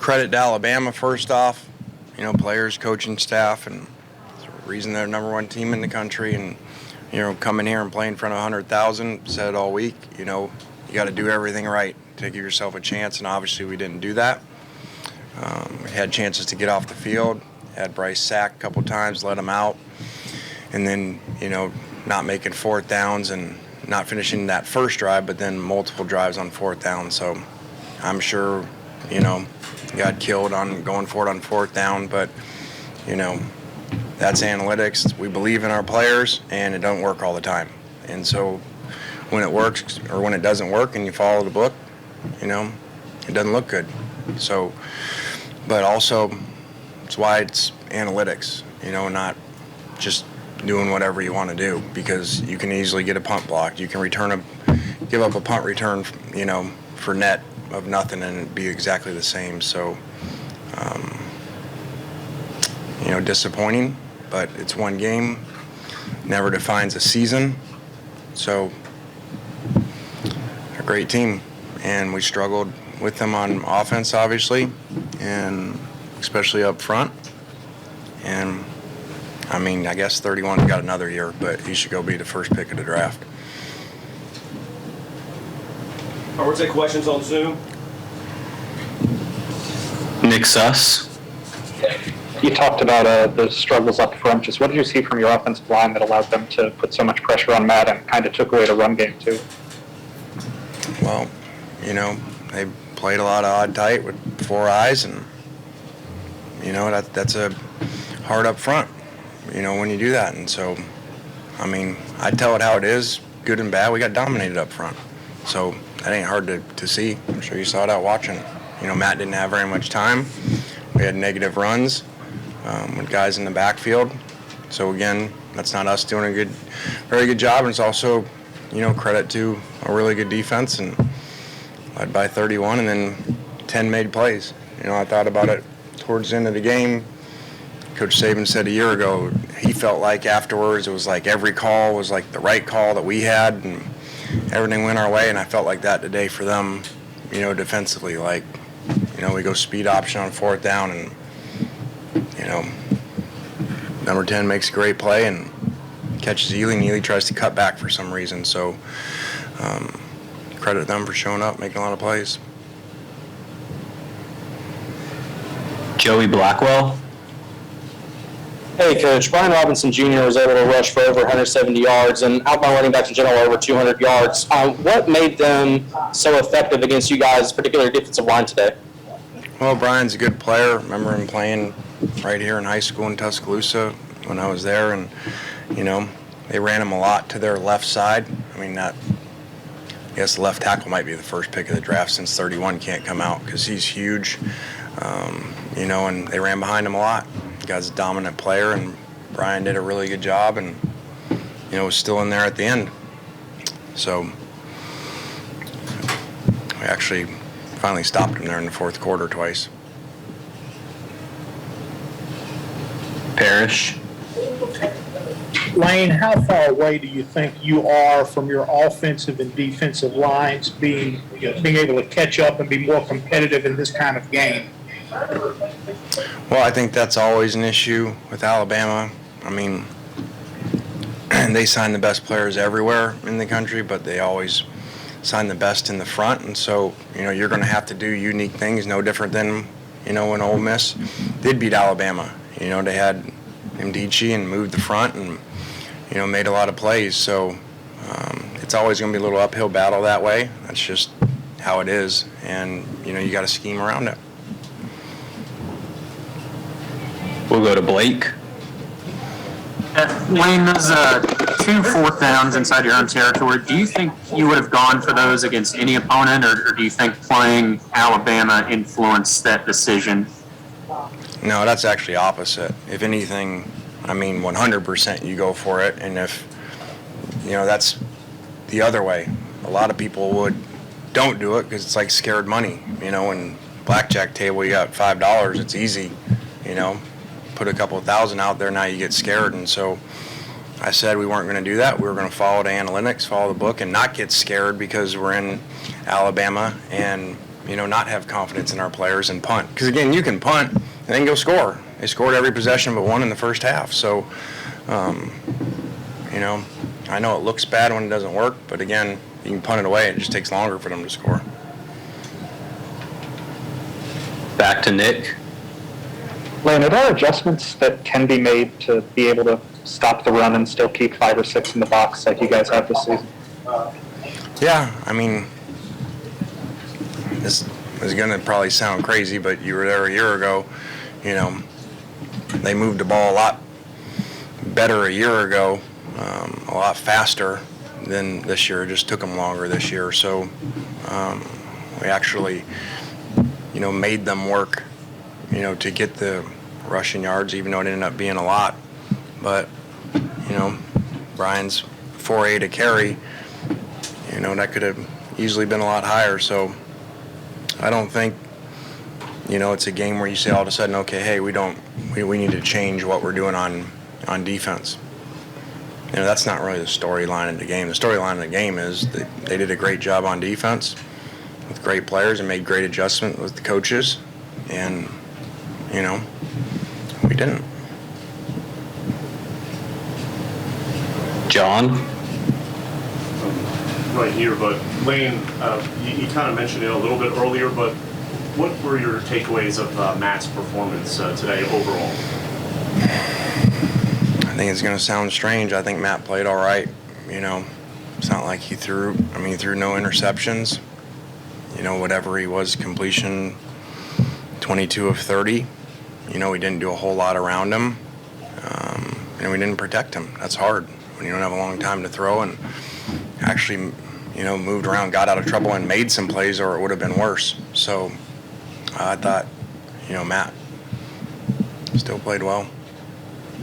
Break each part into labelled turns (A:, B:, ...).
A: credit to Alabama first off, players, coaching staff, and it's the reason they're number one team in the country. And coming here and playing in front of 100,000, said it all week. You got to do everything right to give yourself a chance, and obviously we didn't do that. We had chances to get off the field, had Bryce sacked a couple times, let him out, and then not making fourth downs and not finishing that first drive, but then multiple drives on fourth down. So I'm sure got killed on going for it on fourth down, but that's analytics. We believe in our players, and it doesn't work all the time. And so when it works or when it doesn't work and you follow the book, it doesn't look good. So, but also it's why it's analytics, not just doing whatever you want to do, because you can easily get a punt blocked. You can give up a punt return, for net of nothing, and it'd be exactly the same. So, disappointing, but it's one game. Never defines a season. So, a great team, and we struggled with them on offense, obviously, and especially up front. And I guess 31 got another year, but he should go be the first pick of the draft.
B: All right, we'll take questions on Zoom.
C: Nick Suss.
D: You talked about the struggles up front. Just what did you see from your offensive line that allowed them to put so much pressure on Matt and kind of took away the run game too?
A: Well, they played a lot of odd tight with four eyes, and that's a hard up front. When you do that. And so, I tell it how it is, good and bad. We got dominated up front. So that ain't hard to see. I'm sure you saw it out watching. Matt didn't have very much time. We had negative runs with guys in the backfield. So again, that's not us doing a very good job. And it's also, credit to a really good defense, and led by 31, and then 10 made plays. I thought about it towards the end of the game. Coach Saban said a year ago he felt like afterwards it was like every call was like the right call that we had, and everything went our way. And I felt like that today for them, defensively. Like, we go speed option on fourth down, and number 10 makes a great play and catches Ely, and Ely tries to cut back for some reason. So credit them for showing up, making a lot of plays.
C: Joey Blackwell.
E: Hey, Coach. Brian Robinson Jr. was able to rush for over 170 yards, and outbound running backs in general over 200 yards. What made them so effective against you guys, particularly defensive line today?
A: Well, Brian's a good player. I remember him playing right here in high school in Tuscaloosa when I was there, and, they ran him a lot to their left side. I guess the left tackle might be the first pick of the draft since 31 can't come out because he's huge, and they ran behind him a lot. The guy's a dominant player, and Brian did a really good job, and, was still in there at the end. So we actually finally stopped him there in the fourth quarter twice.
C: Parrish.
F: Lane, how far away do you think you are from your offensive and defensive lines being able to catch up and be more competitive in this kind of game?
A: Well, I think that's always an issue with Alabama. They sign the best players everywhere in the country, but they always sign the best in the front. And so, you're going to have to do unique things, no different than, when Ole Miss did beat Alabama. They had Mdici and moved the front and, made a lot of plays. So it's always going to be a little uphill battle that way. That's just how it is. And, you got to scheme around it.
C: We'll go to Blake.
G: Wayne, those 2 fourth downs inside your own territory, do you think you would have gone for those against any opponent, or do you think playing Alabama influenced that decision?
A: No, that's actually opposite. If anything, 100% you go for it. And if, that's the other way. A lot of people don't do it because it's like scared money. When blackjack table you got $5, it's easy, put a couple of thousand out there, now you get scared. And so I said we weren't going to do that. We were going to follow the analytics, follow the book, and not get scared because we're in Alabama. And not have confidence in our players and punt. Because, again, you can punt and then go score. They scored every possession but one in the first half. So, I know it looks bad when it doesn't work, but, again, you can punt it away. It just takes longer for them to score.
C: Back to Nick.
D: Lane, are there adjustments that can be made to be able to stop the run and still keep 5 or 6 in the box like you guys have this season?
A: Yeah, I mean, this is going to probably sound crazy, but you were there a year ago. They moved the ball a lot better a year ago, a lot faster than this year. It just took them longer this year. So we actually, made them work, to get the rushing yards, even though it ended up being a lot. But, Brian's 4.8 a carry, that could have easily been a lot higher. So I don't think, it's a game where you say all of a sudden, okay, hey, we need to change what we're doing on defense. That's not really the storyline of the game. The storyline of the game is that they did a great job on defense with great players and made great adjustments with the coaches. And, we didn't.
C: John.
B: Right here, but Lane, you kind of mentioned it a little bit earlier, but what were your takeaways of Matt's performance today overall?
A: I think it's going to sound strange. I think Matt played all right. It's not like he threw no interceptions. Whatever he was, completion 22 of 30. We didn't do a whole lot around him. We didn't protect him. That's hard when you don't have a long time to throw, and actually, moved around, got out of trouble, and made some plays, or it would have been worse. So I thought, Matt still played well.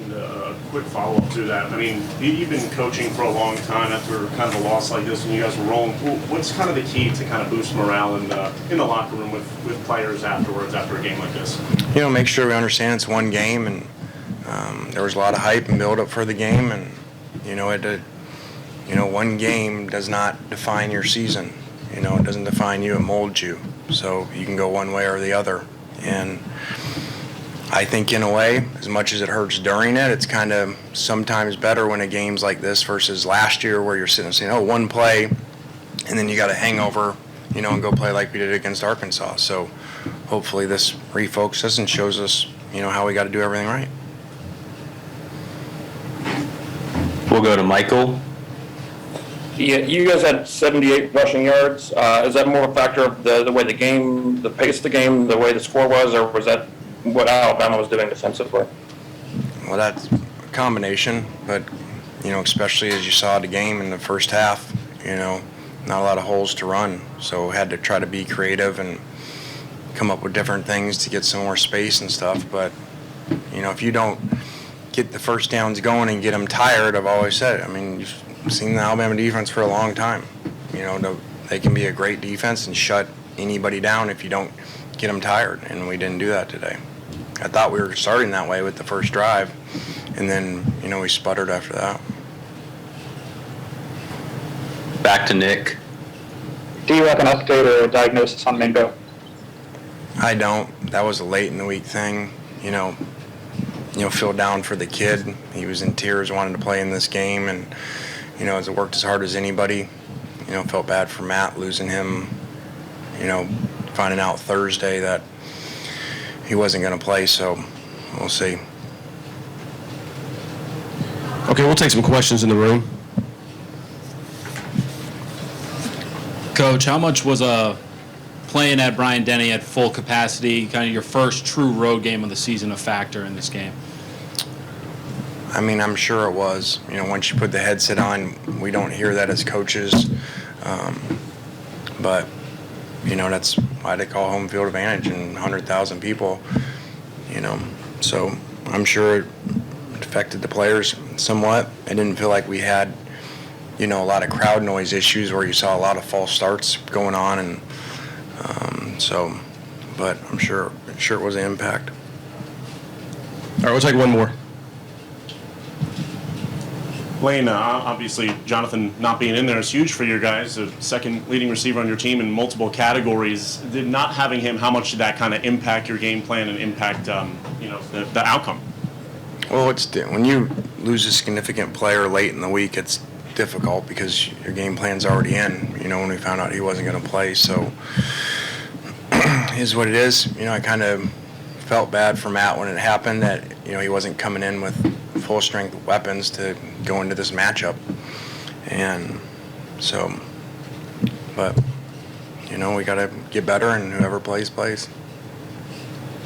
B: And a quick follow-up to that. I mean, you've been coaching for a long time after kind of a loss like this when you guys were rolling. What's kind of the key to kind of boost morale in the locker room with players afterwards after a game like this?
A: Make sure we understand it's one game, and there was a lot of hype and build-up for the game, and, one game does not define your season. It doesn't define you, it molds you. So you can go one way or the other. And I think in a way, as much as it hurts during it, it's kind of sometimes better when a game's like this versus last year where you're sitting and saying, one play, and then you got a hangover, and go play like we did against Arkansas. So hopefully this refocuses us and shows us, how we got to do everything right.
C: We'll go to Michael.
H: Yeah, you guys had 78 rushing yards. Is that more a factor of the way the game, the pace of the game, the way the score was, or was that what Alabama was doing defensively?
A: Well, that's a combination, but, especially as you saw the game in the first half, not a lot of holes to run. So had to try to be creative and come up with different things to get some more space and stuff. But, if you don't get the first downs going and get them tired, I've always said, you've seen the Alabama defense for a long time. They can be a great defense and shut anybody down if you don't get them tired, and we didn't do that today. I thought we were starting that way with the first drive, and then, we sputtered after that.
C: Back to Nick.
D: Do you have an update or a diagnosis on Mingo?
A: I don't. That was a late in the week thing. Feel down for the kid. He was in tears, wanted to play in this game, and, has worked as hard as anybody. Felt bad for Matt losing him, finding out Thursday that he wasn't going to play, so we'll see.
I: Okay, we'll take some questions in the room.
J: Coach, how much was playing at Bryant-Denny at full capacity, kind of your first true road game of the season, a factor in this game?
A: I'm sure it was. Once you put the headset on, we don't hear that as coaches. But, that's why they call home field advantage and 100,000 people, So I'm sure it affected the players somewhat. I didn't feel like we had, a lot of crowd noise issues where you saw a lot of false starts going on. And but I'm sure it was an impact.
I: All right, we'll take one more.
B: Lane, obviously, Jonathan not being in there is huge for your guys. The second leading receiver on your team in multiple categories. Did not having him, how much did that kind of impact your game plan and impact, the outcome?
A: Well, when you lose a significant player late in the week, it's difficult because your game plan's already in. When we found out he wasn't going to play, so is what it is. I kind of felt bad for Matt when it happened that he wasn't coming in with full strength weapons to go into this matchup, and so, but we got to get better, and whoever plays.